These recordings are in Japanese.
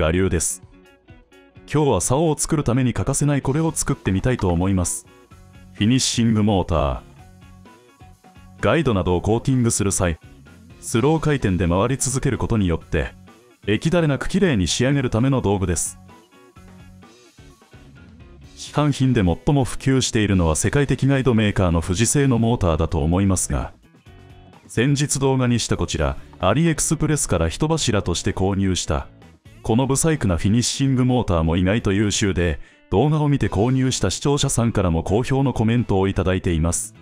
我流です。今日は竿を作るために欠かせないこれを作ってみたいと思います。フィニッシングモーター。ガイドなどをコーティングする際、スロー回転で回り続けることによって液だれなくきれいに仕上げるための道具です。市販品で最も普及しているのは世界的ガイドメーカーの富士製のモーターだと思いますが、先日動画にしたこちらアリエクスプレスから人柱として購入したこのブサイクなフィニッシングモーターも意外と優秀で、動画を見て購入した視聴者さんからも好評のコメントをいただいています。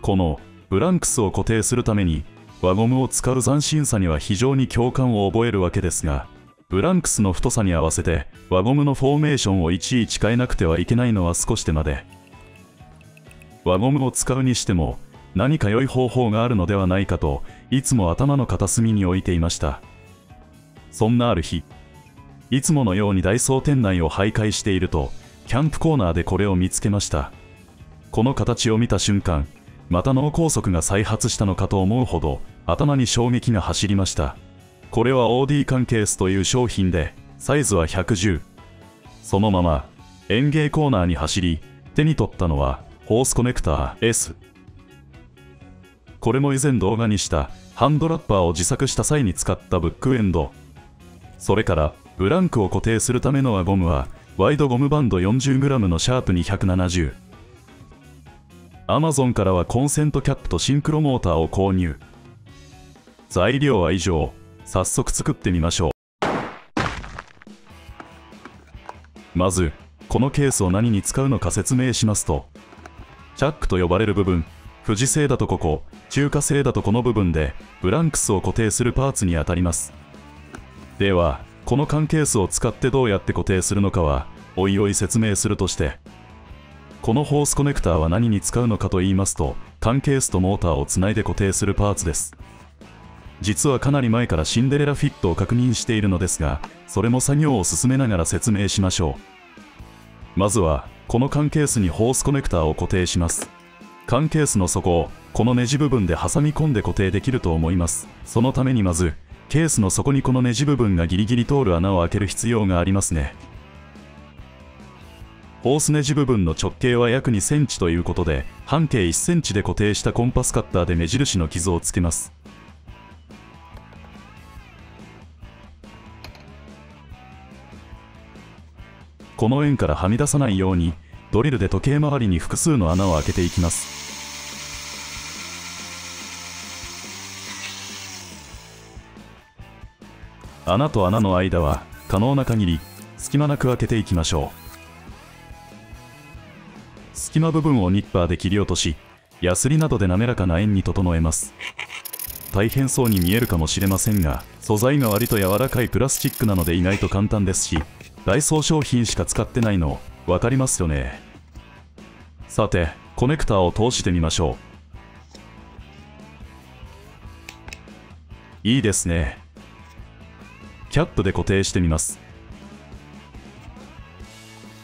このブランクスを固定するために輪ゴムを使う斬新さには非常に共感を覚えるわけですが、ブランクスの太さに合わせて輪ゴムのフォーメーションをいちいち変えなくてはいけないのは少し手間で、輪ゴムを使うにしても何か良い方法があるのではないかといつも頭の片隅に置いていました。そんなある日、いつものようにダイソー店内を徘徊しているとキャンプコーナーでこれを見つけました。この形を見た瞬間、また脳梗塞が再発したのかと思うほど頭に衝撃が走りました。これは OD 缶ケースという商品でサイズは110。そのまま園芸コーナーに走り、手に取ったのはホースコネクター S。これも以前動画にしたハンドラッパーを自作した際に使ったブックエンド。それからブランクを固定するための輪ゴムはワイドゴムバンド 40g のシャープに170。Amazon からはコンセントキャップとシンクロモーターを購入。材料は以上。早速作ってみましょう。まずこのケースを何に使うのか説明しますと、チャックと呼ばれる部分、富士製だとここ、中華製だとこの部分でブランクスを固定するパーツにあたります。ではこの缶ケースを使ってどうやって固定するのかはおいおい説明するとして、このホースコネクターは何に使うのかと言いますと、缶ケースとモーターをつないで固定するパーツです。実はかなり前からシンデレラフィットを確認しているのですが、それも作業を進めながら説明しましょう。まずはこの缶ケースにホースコネクターを固定します。缶ケースの底をこのネジ部分で挟み込んで固定できると思います。そのためにまずケースの底にこのネジ部分がギリギリ通る穴を開ける必要がありますね。ホースネジ部分の直径は約2センチということで、半径1センチで固定したコンパスカッターで目印の傷をつけます。この円からはみ出さないようにドリルで時計回りに複数の穴を開けていきます。穴と穴の間は可能な限り隙間なく開けていきましょう。隙間部分をニッパーで切り落とし、ヤスリなどで滑らかな円に整えます。大変そうに見えるかもしれませんが、素材が割と柔らかいプラスチックなので意外と簡単ですし、ダイソー商品しか使ってないの分かりますよね。さてコネクターを通してみましょう。いいですね。キャップで固定してみます。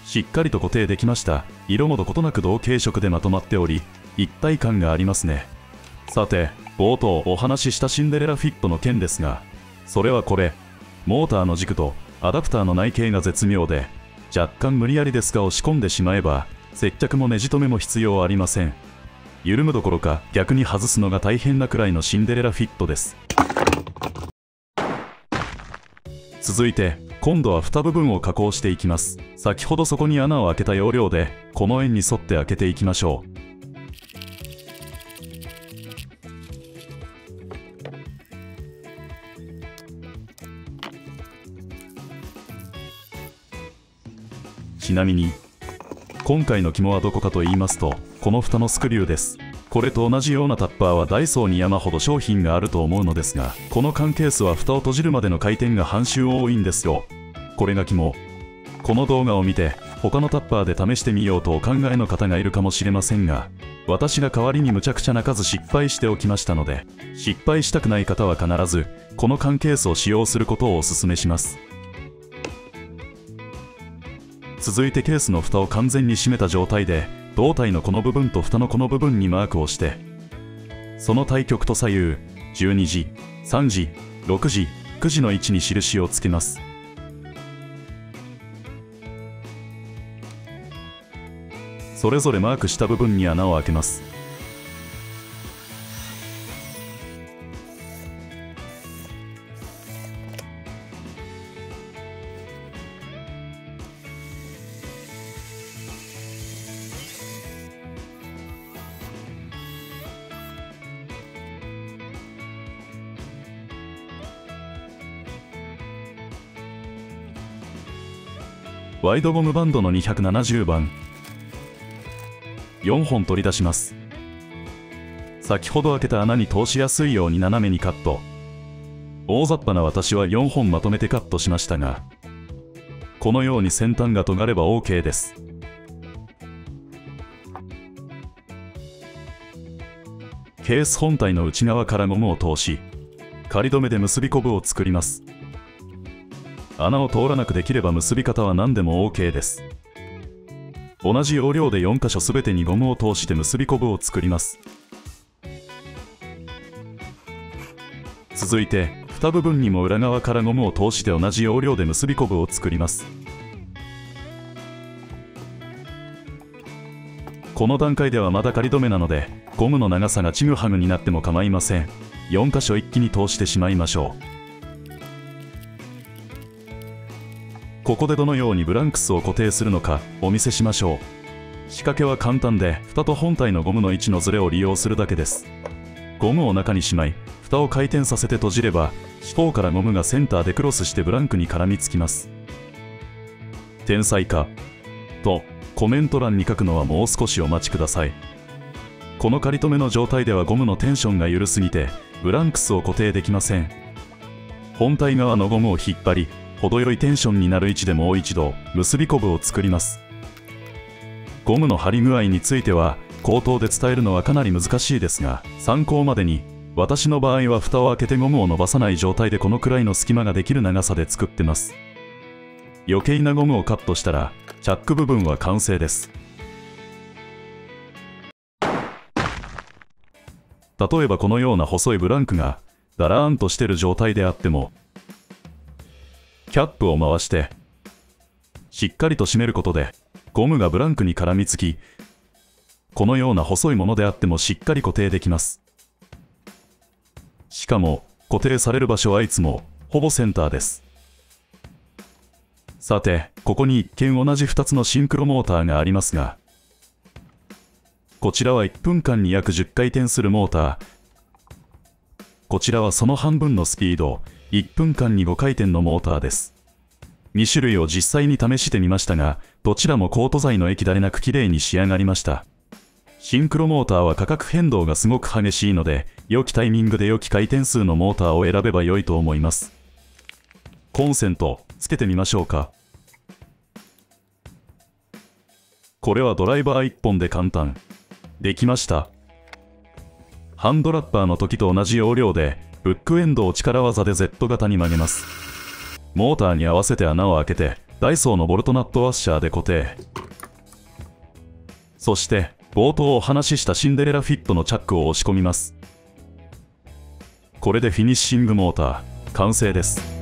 しっかりと固定できました。色もどことなく同系色でまとまっており、一体感がありますね。さて冒頭お話ししたシンデレラフィットの件ですが、それはこれ、モーターの軸とアダプターの内径が絶妙で、若干無理やりですが押し込んでしまえば接着もネジ止めも必要ありません。緩むどころか逆に外すのが大変なくらいのシンデレラフィットです。続いて今度は蓋部分を加工していきます。先ほどそこに穴を開けた要領でこの円に沿って開けていきましょう。ちなみに今回の肝はどこかと言いますと、この蓋のスクリューです。これと同じようなタッパーはダイソーに山ほど商品があると思うのですが、この缶ケースは蓋を閉じるまでの回転が半周多いんですよ。これが肝。この動画を見て他のタッパーで試してみようとお考えの方がいるかもしれませんが、私が代わりにむちゃくちゃな数失敗しておきましたので、失敗したくない方は必ずこの缶ケースを使用することをお勧めします。続いてケースの蓋を完全に閉めた状態で、胴体のこの部分と蓋のこの部分にマークをして、その対極と左右12時、3時、6時、くじの位置に印をつけます。それぞれマークした部分に穴を開けます。ワイドゴムバンドの270番4本取り出します。先ほど開けた穴に通しやすいように斜めにカット。大雑把な私は4本まとめてカットしましたが、このように先端が尖れば OK です。ケース本体の内側からゴムを通し、仮止めで結びコブを作ります。穴を通らなくできれば結び方は何でも OK です。同じ要領で4箇所すべてにゴムを通して結びコブを作ります。続いて蓋部分にも裏側からゴムを通して同じ要領で結びコブを作ります。この段階ではまだ仮止めなので、ゴムの長さがちぐはぐになっても構いません。4箇所一気に通してしまいましょう。ここでどのようにブランクスを固定するのかお見せしましょう。仕掛けは簡単で、蓋と本体のゴムの位置のズレを利用するだけです。ゴムを中にしまい、蓋を回転させて閉じれば、四方からゴムがセンターでクロスしてブランクに絡みつきます。天才かとコメント欄に書くのはもう少しお待ちください。この仮止めの状態ではゴムのテンションが緩すぎてブランクスを固定できません。本体側のゴムを引っ張り、程よいテンションになる位置でもう一度結びコブを作ります。ゴムの張り具合については口頭で伝えるのはかなり難しいですが、参考までに、私の場合は蓋を開けてゴムを伸ばさない状態でこのくらいの隙間ができる長さで作ってます。余計なゴムをカットしたらチャック部分は完成です。例えばこのような細いブランクがだらーんとしてる状態であっても、キャップを回してしっかりと締めることでゴムがブランクに絡みつき、このような細いものであってもしっかり固定できます。しかも固定される場所はいつもほぼセンターです。さて、ここに一見同じ2つのシンクロモーターがありますが、こちらは1分間に約10回転するモーター、こちらはその半分のスピード、1分間に5回転のモーターです。2種類を実際に試してみましたが、どちらもコート材の液だれなく綺麗に仕上がりました。シンクロモーターは価格変動がすごく激しいので、良きタイミングで良き回転数のモーターを選べば良いと思います。コンセント、つけてみましょうか。これはドライバー1本で簡単。できました。ハンドラッパーの時と同じ要領で、ブックエンドを力技で Z 型に曲げます。モーターに合わせて穴を開けて、ダイソーのボルトナットワッシャーで固定。そして、冒頭お話ししたシンデレラフィットのチャックを押し込みます。これでフィニッシングモーター、完成です。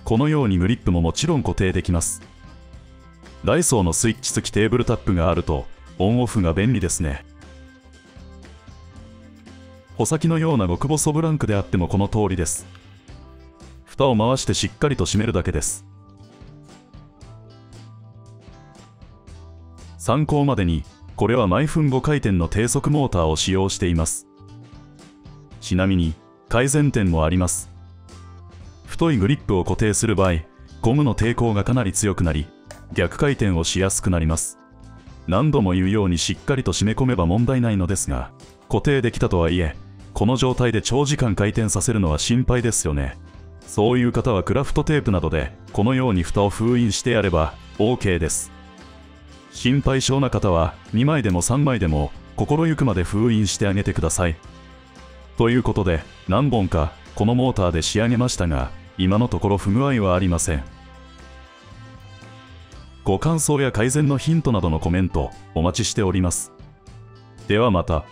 このようにグリップももちろん固定できます。ダイソーのスイッチ付きテーブルタップがあるとオンオフが便利ですね。穂先のような極細ブランクであってもこの通りです。蓋を回してしっかりと閉めるだけです。参考までに、これは毎分5回転の低速モーターを使用しています。ちなみに改善点もあります。太いグリップを固定する場合、ゴムの抵抗がかなり強くなり、逆回転をしやすくなります。何度も言うようにしっかりと締め込めば問題ないのですが、固定できたとはいえ、この状態で長時間回転させるのは心配ですよね。そういう方はクラフトテープなどで、このように蓋を封印してやれば OK です。心配性な方は2枚でも3枚でも心ゆくまで封印してあげてください。ということで、何本かこのモーターで仕上げましたが、今のところ不具合はありません。ご感想や改善のヒントなどのコメントお待ちしております。ではまた。